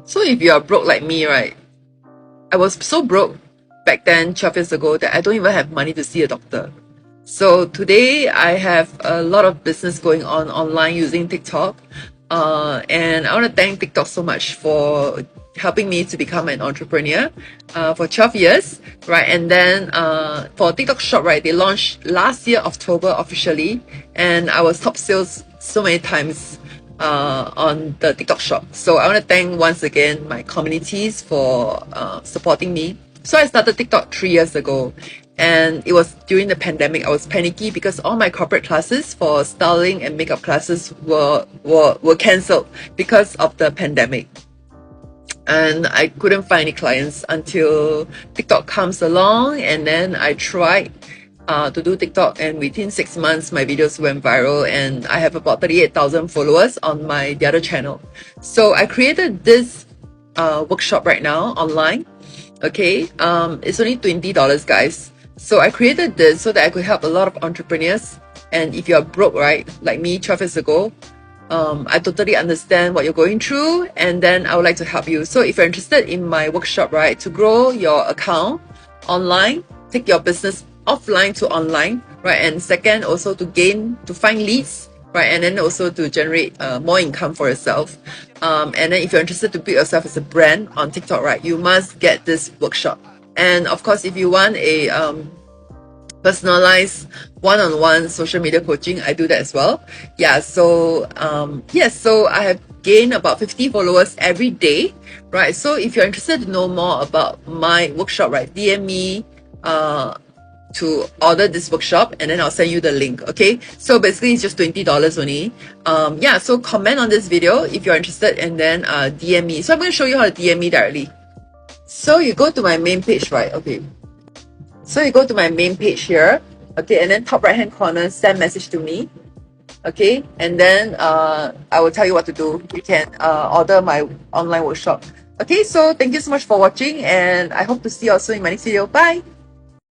So if you are broke like me, right? I was so broke back then, 12 years ago, that I don't even have money to see a doctor. So today I have a lot of business going on online using TikTok. And I want to thank TikTok so much for helping me to become an entrepreneur for 12 years, right? And then for TikTok Shop, right, they launched last year, October officially, and I was top sales so many times on the TikTok Shop. So I want to thank once again my communities for supporting me. So I started TikTok 3 years ago, and it was during the pandemic. I was panicky because all my corporate classes for styling and makeup classes were cancelled because of the pandemic. And I couldn't find any clients until TikTok comes along, and then I tried to do TikTok, and within 6 months my videos went viral, and I have about 38,000 followers on the other channel. So I created this workshop right now online. Okay, it's only $20, guys. So I created this so that I could help a lot of entrepreneurs. And if you're broke, right, like me 12 years ago, I totally understand what you're going through, and then I would like to help you. So if you're interested in my workshop, right, to grow your account online, take your business offline to online, right, and second, also to find leads, right, and then also to generate more income for yourself. And then if you're interested to build yourself as a brand on TikTok, right, you must get this workshop. And of course, if you want a personalized one-on-one social media coaching, I do that as well. Yeah, so yes, so I have gained about 50 followers every day, right? So if you're interested to know more about my workshop, right, DM me to order this workshop, and then I'll send you the link. Okay, so basically it's just $20 only. Yeah, so comment on this video if you're interested, and then DM me. So I'm going to show you how to DM me directly. So you go to my main page, right? Okay, so you go to my main page here, okay, and then top right hand corner, send message to me, okay, and then I will tell you what to do. You can order my online workshop. Okay, so thank you so much for watching, and I hope to see you all soon in my next video. Bye.